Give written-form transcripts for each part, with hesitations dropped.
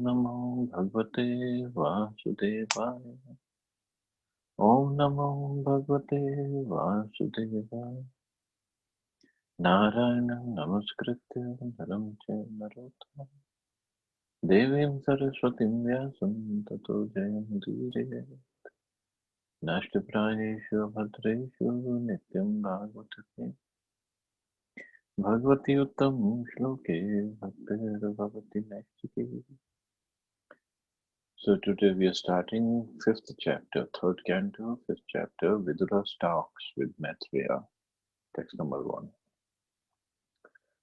नमो भगवते वासुदेवाय। ओम नमो भगवते वासुदेवाय। नारायणं नमस्कृत्य नरं चैव नरोत्तमं देवीं सरस्वतीं व्यासं ततो जयमुदीरये। नष्टप्रायेषु भद्रेषु नित्यं भागवतते भगवति उत्तमं श्लोके भक्तिर्भवति नैष्टिकी। So today we are starting fifth chapter, third canto, fifth chapter, Vidura talks with Maitreya. Text number 1.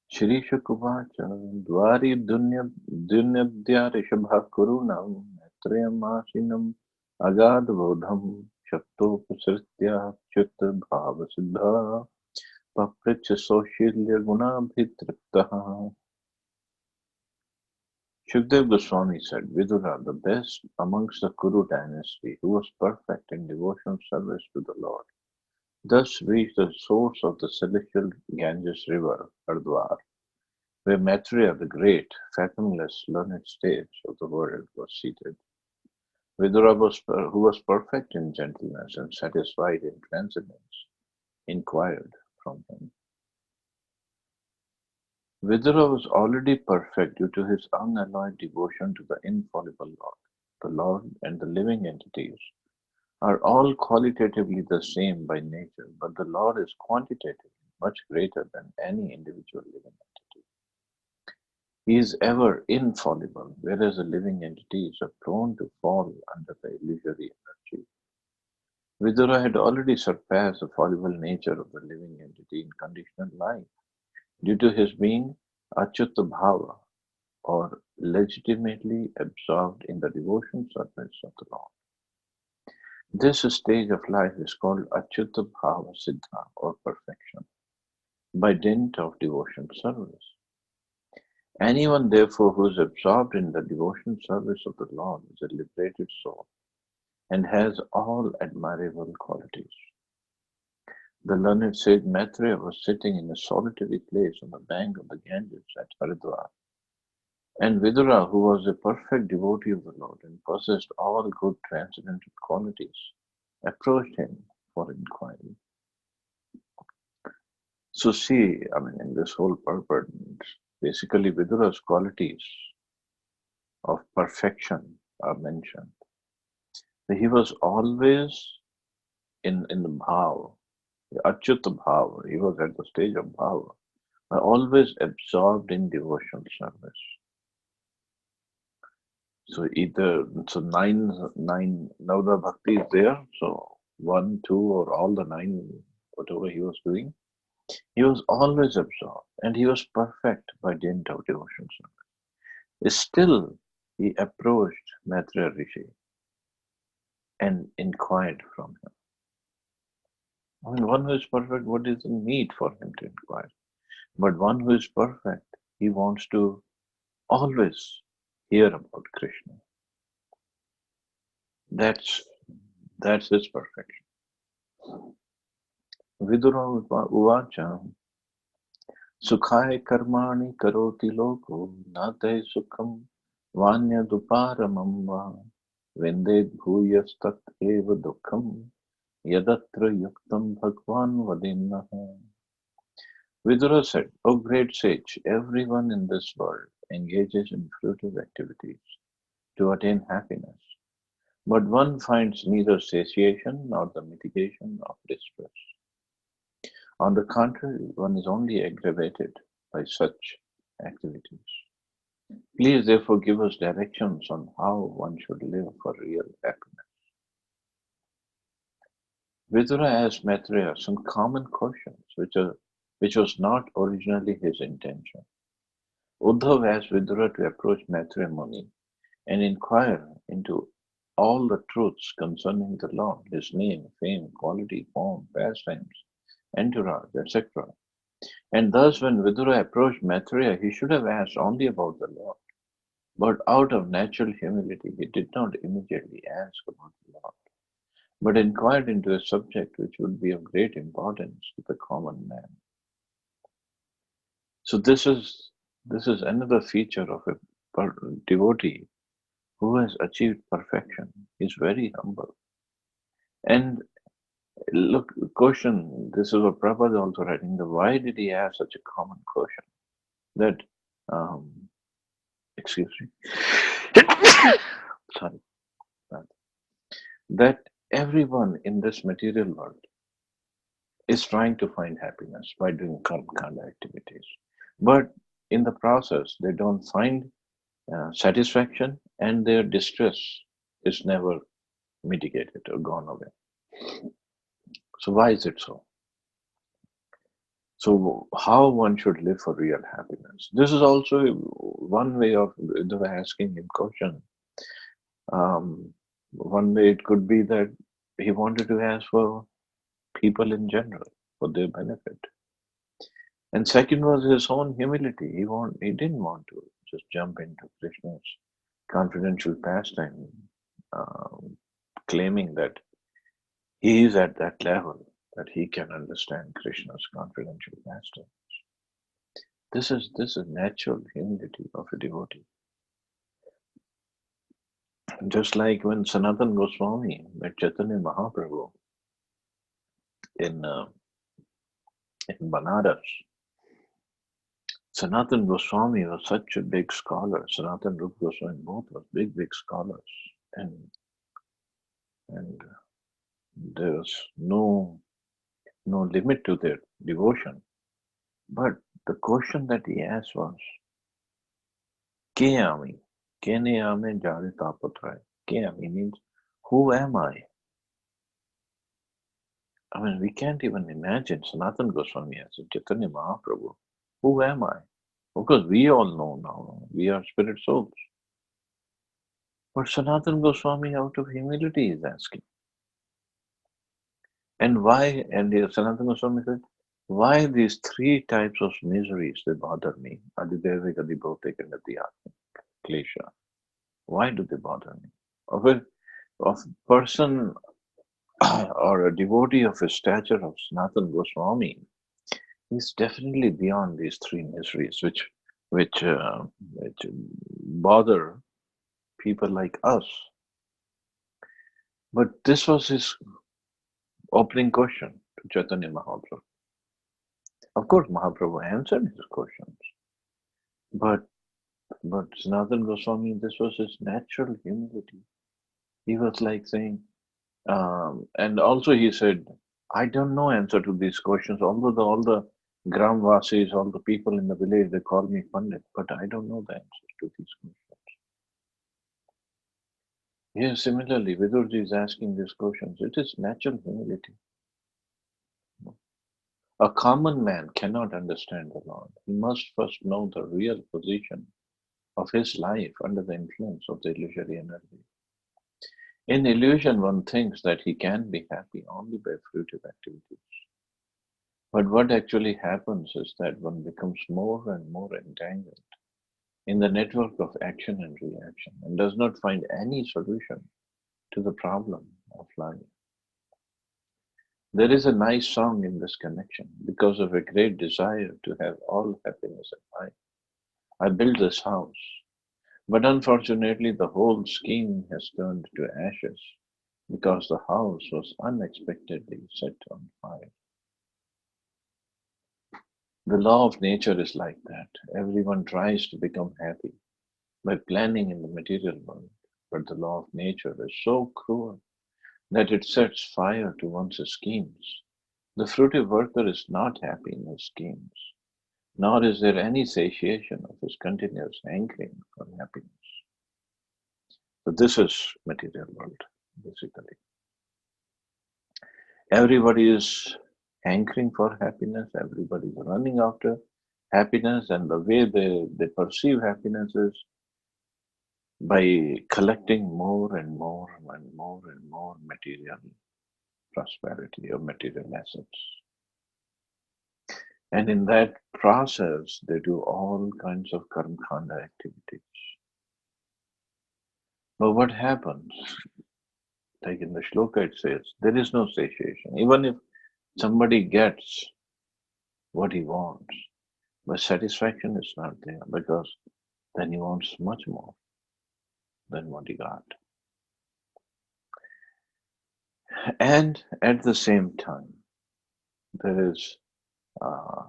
Shri Shukuvacha Dwari Dunyadya Rishabha Kurunam Maitreyam Asinam Agad Vodham Shaptopasritya Chitta Bhava Siddha Papricha Soshilya Gunabhitriptaha. Shukdev Goswami said, Vidura, the best amongst the Kuru dynasty, who was perfect in devotional service to the Lord, thus reached the source of the celestial Ganges river, Hardwar, where Maitreya, the great, fathomless, learned sage of the world, was seated. Vidura, who was perfect in gentleness and satisfied in transcendence, inquired from him. Vidura was already perfect due to his unalloyed devotion to the infallible Lord. The Lord and the living entities are all qualitatively the same by nature, but the Lord is quantitatively much greater than any individual living entity. He is ever infallible, whereas the living entities are prone to fall under the illusory energy. Vidura had already surpassed the fallible nature of the living entity in conditional life, due to his being Achyuta Bhava, or legitimately absorbed in the devotion service of the Lord. This stage of life is called Achyuta Bhava Siddha, or perfection, by dint of devotion service. Anyone, therefore, who is absorbed in the devotion service of the Lord is a liberated soul and has all admirable qualities. The learned sage Maitreya was sitting in a solitary place on the bank of the Ganges at Haridwar, and Vidura, who was a perfect devotee of the Lord and possessed all good transcendental qualities, approached him for inquiry. So see, in this whole purport, basically Vidura's qualities of perfection are mentioned. He was always in the bhav, the Achyuta bhav. He was at the stage of bhav, always absorbed in devotional service. So nine Navada Bhakti is there. So 1, 2, or all the 9, whatever he was doing, he was always absorbed, and he was perfect by dint of devotion service. Still, he approached Maitreya Rishi and inquired from him. One who is perfect, what is the need for him to inquire? But one who is perfect, he wants to always hear about Krishna. That's his perfection. Vidura uvacha Sukhaye karmani karoti loko nate sukham vanya duparamam va vended bhuyastat eva dukham yadatra yuktam bhagwan vadinnaha. Vidura said, O great sage, everyone in this world engages in fruitive activities to attain happiness, but one finds neither satiation nor the mitigation of distress. On the contrary, one is only aggravated by such activities. Please therefore give us directions on how one should live for real happiness. Vidura asked Maitreya some common questions which was not originally his intention. Uddhav asked Vidura to approach Maitreya Muni and inquire into all the truths concerning the Lord, his name, fame, quality, form, pastimes, entourage, etc. And thus, when Vidura approached Maitreya, he should have asked only about the Lord. But out of natural humility, he did not immediately ask about the Lord, but inquired into a subject which would be of great importance to the common man. So this is another feature of a devotee who has achieved perfection, is very humble. And look, question, this is what Prabhupada is also writing, the why did he ask such a common question? That, um, excuse me, sorry, that everyone in this material world is trying to find happiness by doing karma activities. But in the process, they don't find satisfaction and their distress is never mitigated or gone away. So, why is it so? So, how one should live for real happiness? This is also one way of asking him question. One way it could be that he wanted to ask for people in general, for their benefit. And second was his own humility. He didn't want to just jump into Krishna's confidential pastime, um, claiming that he is at that level that he can understand Krishna's confidential pastime. This is natural humility of a devotee. Just like when Sanatan Goswami met Chaitanya Mahaprabhu in in Banaras, Sanatan Goswami was such a big scholar. Sanatan Rupa Goswami both were big scholars, and and there was no limit to their devotion. But the question that he asked was, "Ke ami? Kene ame jare tapatrai?" Ke ami means, who am I? I mean, we can't even imagine Sanatan Goswami as a Chaitanya Mahaprabhu. Who am I? Of course, we all know now. We are spirit souls. But Sanatan Goswami, out of humility, is asking. And why? And here Sanatana Goswami said, why these three types of miseries they bother me? Adidevik, Adibhautik, and Adhyatmik, Klesha. Why do they bother me? Of a person or a devotee of a stature of Sanatana Goswami is definitely beyond these three miseries, which bother people like us. But this was his opening question to Chaitanya Mahaprabhu. Of course, Mahaprabhu answered his questions, but Sanatana Goswami, this was his natural humility. He was like saying, and also he said, I don't know answer to these questions. Although all the Gramvasis, all the people in the village, they call me Pandit, but I don't know the answer to these questions. Here, similarly, Vidurji is asking these questions. It is natural humility. A common man cannot understand the Lord. He must first know the real position of his life under the influence of the illusory energy. In illusion, one thinks that he can be happy only by fruitive activities. But what actually happens is that one becomes more and more entangled in the network of action and reaction and does not find any solution to the problem of life. There is a nice song in this connection. Because of a great desire to have all happiness in life, I built this house. But unfortunately, the whole scheme has turned to ashes because the house was unexpectedly set on fire. The law of nature is like that. Everyone tries to become happy by planning in the material world, but the law of nature is so cruel that it sets fire to one's schemes. The fruitive worker is not happy in his schemes, nor is there any satiation of his continuous hankering for happiness. So this is material world, basically. Everybody is hankering for happiness, everybody is running after happiness, and the way they perceive happiness is by collecting more and more and more and more material prosperity or material assets. And in that process, they do all kinds of karma khanda activities. But what happens? Like in the shloka it says, there is no satiation. Even if somebody gets what he wants, but satisfaction is not there because then he wants much more. than what he got. And at the same time, there is uh,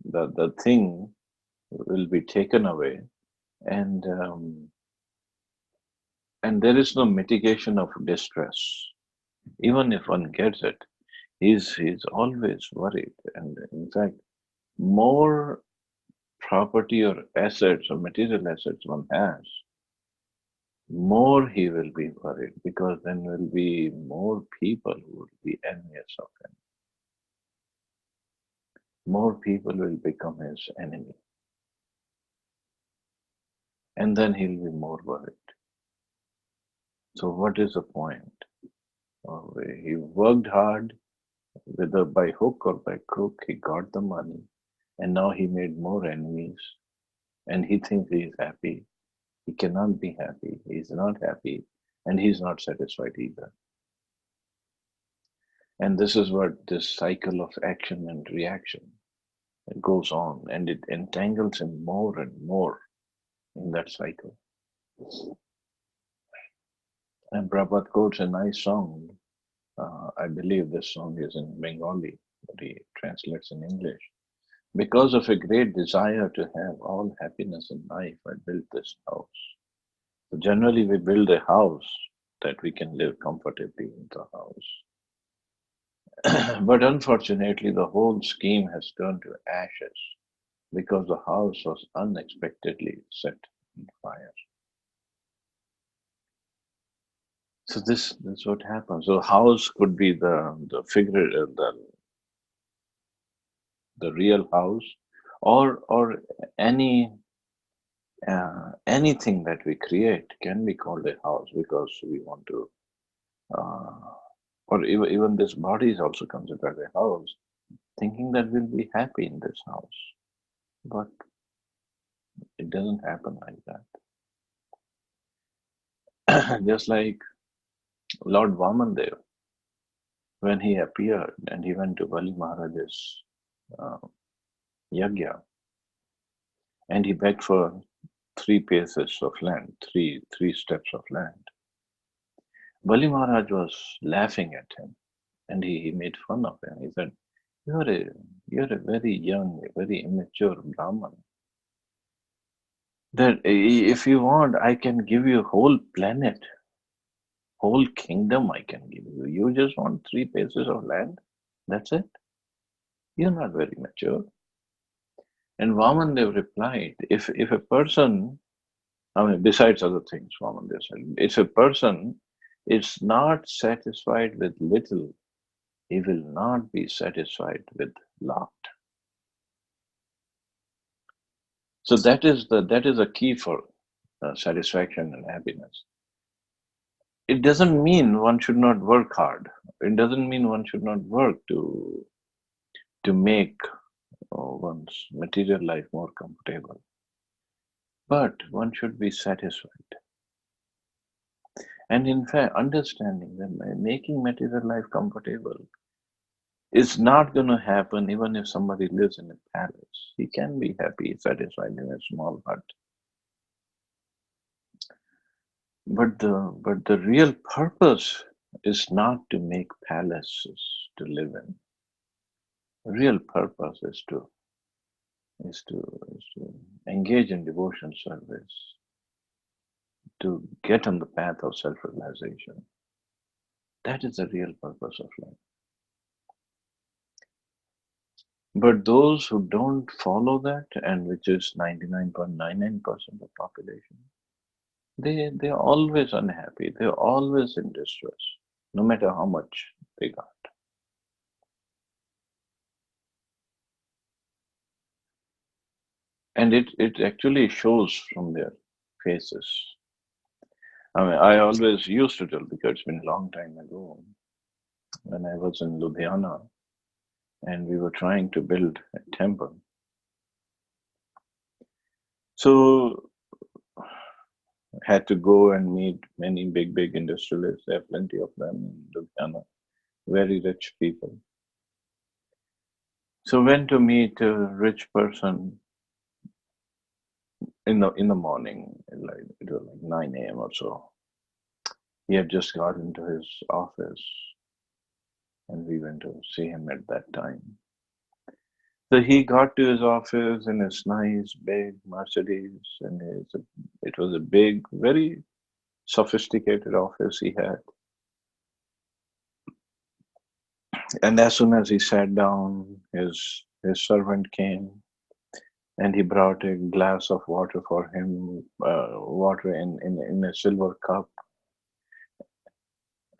the thing will be taken away, and and there is no mitigation of distress. Even if one gets it, he's always worried. And in fact, more property or assets or material assets one has, more he will be worried because then will be more people who will be envious of him. More people will become his enemy. And then he'll be more worried. So what is the point? He worked hard, whether by hook or by crook, he got the money, and now he made more enemies, and he thinks he is happy. He cannot be happy. He's not happy, and he's not satisfied either. And this is what this cycle of action and reaction goes on, and it entangles him more and more in that cycle. And Prabhupada quotes a nice song. I believe this song is in Bengali, but he translates in English. Because of a great desire to have all happiness in life, I built this house. So generally, we build a house that we can live comfortably in the house. But unfortunately, the whole scheme has turned to ashes because the house was unexpectedly set on fire. So this is what happens. So house could be the figure, the real house, or any anything that we create can be called a house because we want to, uh, or even this body is also considered a house, thinking that we'll be happy in this house. But it doesn't happen like that. Just like Lord Vamandev, when he appeared and he went to Bali Maharaj's uh, yagya, and he begged for three paces of land, three steps of land. Bali Maharaj was laughing at him, and he made fun of him. He said, You're a you're a very young, very immature Brahman. That if you want, I can give you a whole planet, whole kingdom I can give you. You just want three paces of land? That's it? You're not very mature. And Vamandev replied, if a person, I mean, besides other things, Vamandev said, if a person is not satisfied with little, he will not be satisfied with lot. So that is a key for satisfaction and happiness. It doesn't mean one should not work hard. It doesn't mean one should not work to make one's material life more comfortable. But one should be satisfied. And in fact, understanding that making material life comfortable is not going to happen even if somebody lives in a palace. He can be happy, satisfied in a small hut. But the real purpose is not to make palaces to live in. The real purpose is to engage in devotion service, to get on the path of self-realization. That is the real purpose of life. But those who don't follow that, and which is 99.99% of population, they're always unhappy. They're always in distress, no matter how much they got. And it actually shows from their faces. I mean, I always used to tell, because it's been a long time ago, when I was in Ludhiana and we were trying to build a temple. So had to go and meet many big industrialists. There are plenty of them in Ludhiana, very rich people. So went to meet a rich person, in the morning, like it was like 9 a.m. or so. He had just got into his office, and we went to see him at that time. So he got to his office in his nice big Mercedes, and it was a big, very sophisticated office he had. And as soon as he sat down, his servant came and he brought a glass of water for him, water in a silver cup.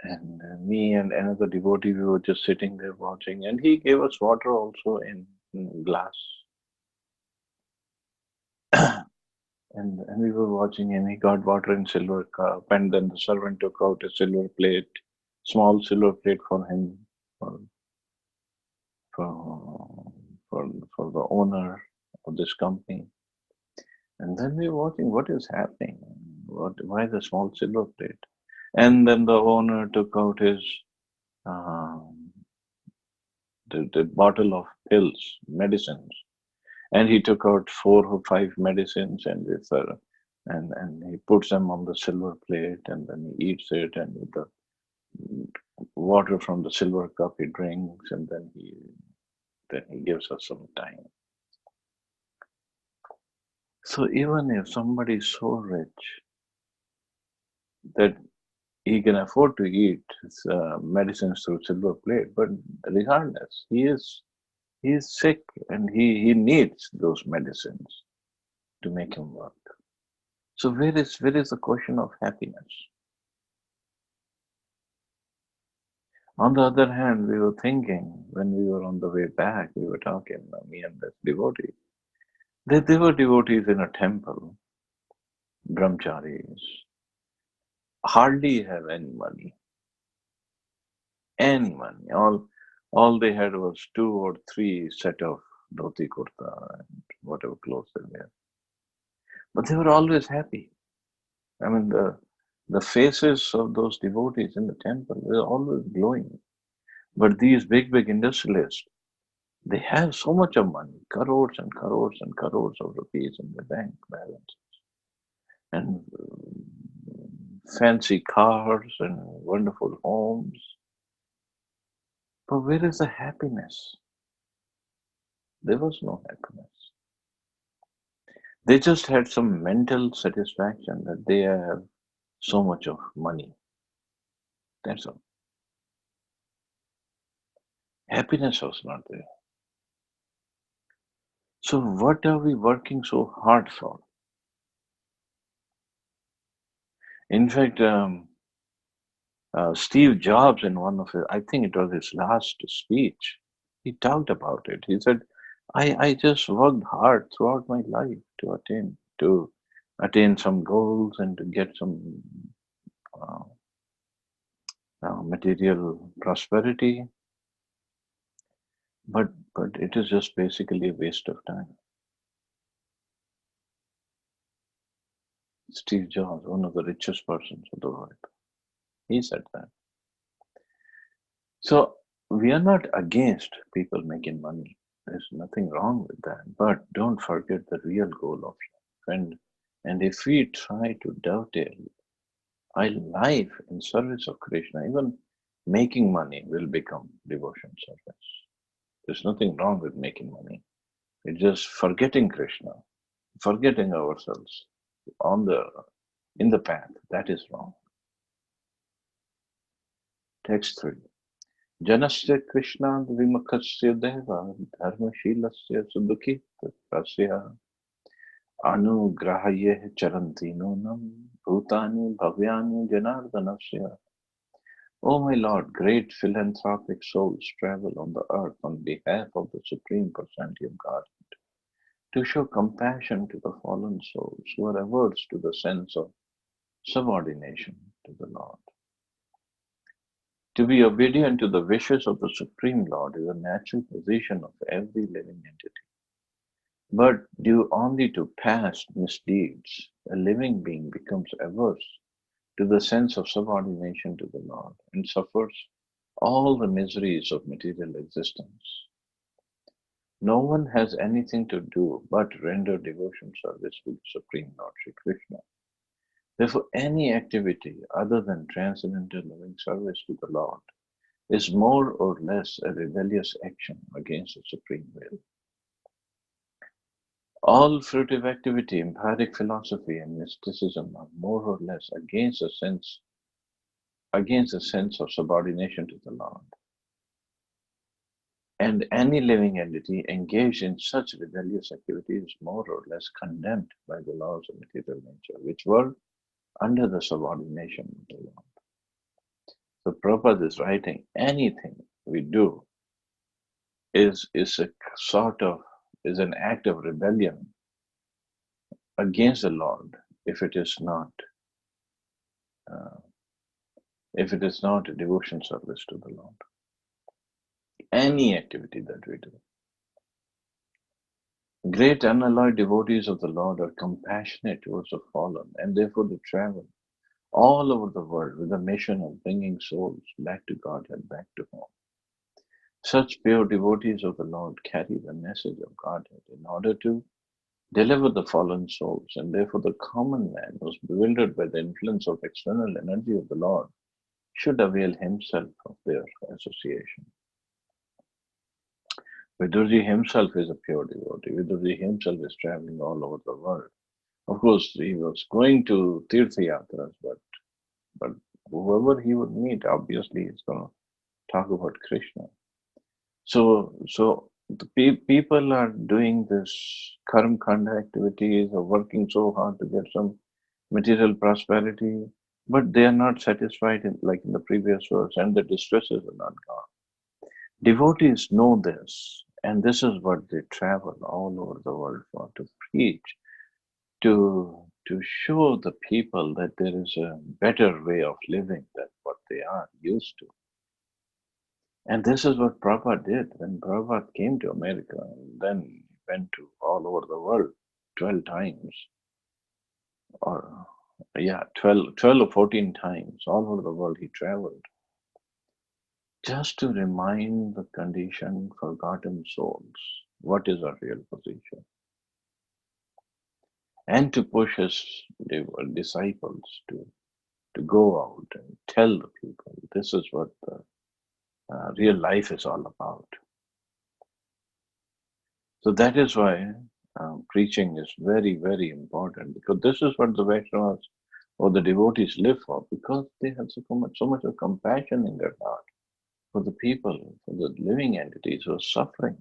And me and another devotee, we were just sitting there watching, and he gave us water also in glass. And we were watching, and he got water in silver cup, and then the servant took out a silver plate, small silver plate for him, for for for the owner of this company. And then we were watching what is happening, why the small silver plate? And then the owner took out his um, the bottle of pills, medicines, and he took out 4 or 5 medicines, and he puts them on the silver plate, and then he eats it, and with the water from the silver cup he drinks, and then he gives us some time. So even if somebody is so rich that he can afford to eat medicines through silver plate, but regardless, he is sick, and he needs those medicines to make him work. So where is the question of happiness? On the other hand, we were thinking when we were on the way back, we were talking, me and this devotee. They were devotees in a temple, brahmacharis, hardly have any money, any money. All they had was 2 or 3 set of dhoti kurta and whatever clothes they wear. But they were always happy. I mean, the faces of those devotees in the temple were always glowing. But these big industrialists, they have so much of money, crores and crores and crores of rupees in their bank balance, and fancy cars and wonderful homes. But where is the happiness? There was no happiness. They just had some mental satisfaction that they have so much of money. That's all. Happiness was not there. So, what are we working so hard for? In fact, Steve Jobs, in one of his, I think it was his last speech, he talked about it. He said, I just worked hard throughout my life to attain some goals and to get some uh, material prosperity, but it is just basically a waste of time. Steve Jobs, one of the richest persons of the world, he said that. So we are not against people making money. There's nothing wrong with that. But don't forget the real goal of life. And if we try to dovetail our life in service of Krishna, even making money will become devotion service. There's nothing wrong with making money. It's just forgetting Krishna, forgetting ourselves on the in the path. That is wrong. Text 3. जनस्य कृष्णाद् विमुखस्य देवा धर्मशीलस्य सुदुःखितस्य अनुग्राह्य चरन्ति नूनं भूतानि भव्यानि जनार्दनस्य. O my Lord, great philanthropic souls travel on the earth on behalf of the Supreme Personality of Godhead to show compassion to the fallen souls who are averse to the sense of subordination to the Lord. To be obedient to the wishes of the Supreme Lord is a natural position of every living entity. But due only to past misdeeds, a living being becomes averse to the sense of subordination to the Lord and suffers all the miseries of material existence. No one has anything to do but render devotion service to the Supreme Lord Sri Krishna. Therefore, any activity other than transcendental loving service to the Lord is more or less a rebellious action against the Supreme Will. All fruitive activity, empiric philosophy, and mysticism are more or less against a sense of subordination to the Lord. And any living entity engaged in such rebellious activity is more or less condemned by the laws of material nature, which were under the subordination of the Lord. So Prabhupada is writing, anything we do is a sort of is an act of rebellion against the Lord if it is not uh, a devotion service to the Lord. Any activity that we do. Great unalloyed devotees of the Lord are compassionate towards the fallen, and therefore they travel all over the world with a mission of bringing souls back to Godhead, back to home. Such pure devotees of the Lord carry the message of Godhead in order to deliver the fallen souls, and therefore the common man who is bewildered by the influence of external energy of the Lord should avail himself of their association. Vidurji himself is a pure devotee. Vidurji himself is traveling all over the world. Of course, he was going to Tirtha Yatras, but whoever he would meet, obviously, is going to talk about Krishna. So the people are doing this karma kanda activities or working so hard to get some material prosperity, but they are not satisfied like in the previous verse, and the distresses are not gone. Devotees know this, and this is what they travel all over the world for, to preach, to show the people that there is a better way of living than what they are used to. And this is what Prabhupada did when Prabhupada came to America and then went to all over the world 12 times, or 12 or 14 times, all over the world he traveled, just to remind the conditioned, forgotten souls what is our real position, and to push his disciples to go out and tell the people this is what the real life is all about. So that is why preaching is very, very important, because this is what the Vaishnavas or the devotees live for, because they have so much of compassion in their heart for the people, for the living entities who are suffering.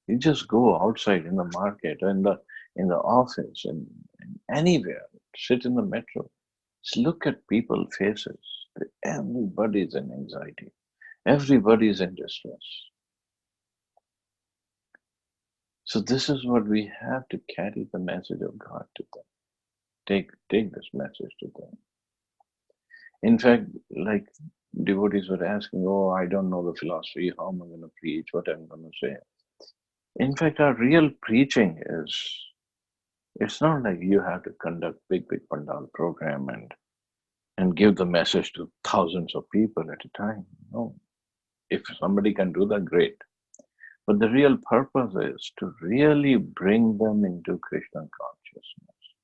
You just go outside in the market or in the office and anywhere, sit in the metro, just look at people's faces. Everybody is in anxiety. Everybody is in distress. So this is what we have to carry the message of God to them. Take this message to them. In fact, like devotees were asking, oh, I don't know the philosophy, how am I going to preach, what I'm going to say. In fact, our real preaching is, it's not like you have to conduct big pandal program and give the message to thousands of people at a time. No. If somebody can do that, great. But the real purpose is to really bring them into Krishna consciousness,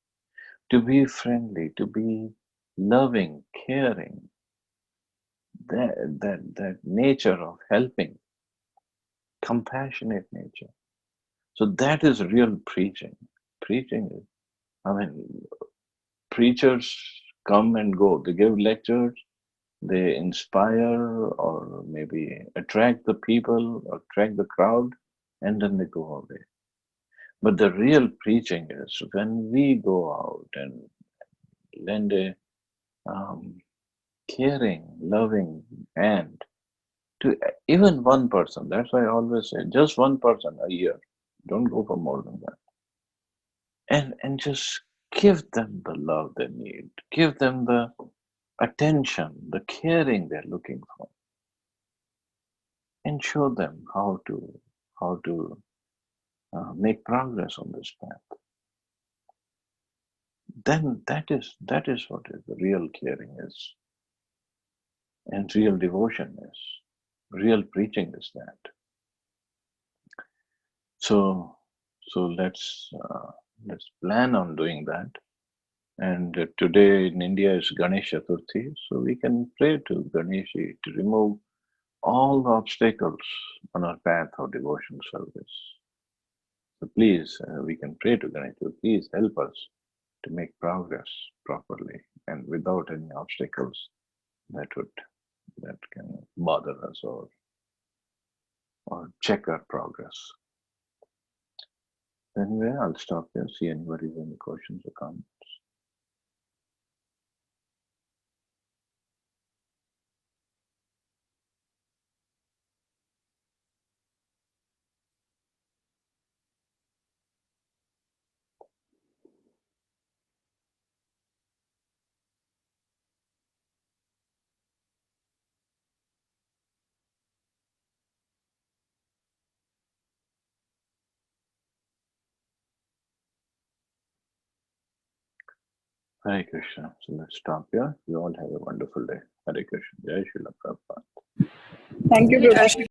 to be friendly, to be loving, caring, that nature of helping, compassionate nature. So that is real preaching. Preaching is, preachers come and go. They give lectures, they inspire or maybe attract the people, or attract the crowd, and then they go away. But the real preaching is when we go out and lend a caring, loving hand to even one person. That's why I always say just one person a year. Don't go for more than that. And just give them the love they need. Give them the attention, the caring they're looking for. And show them how to make progress on this path. Then that is what is the real caring is. And real devotion is. Real preaching is that. So let's plan on doing that. And today in India is Ganesh Chaturthi, so we can pray to Ganeshi to remove all the obstacles on our path of devotion service. So please, we can pray to Ganesh. Please help us to make progress properly and without any obstacles that can bother us or check our progress. Anyway, I'll stop here. See anybody with any questions or comments. Hare Krishna. So let's stop here. You all have a wonderful day. Hare Krishna. Jai Srila Prabhupada. Thank you, Prabhupada.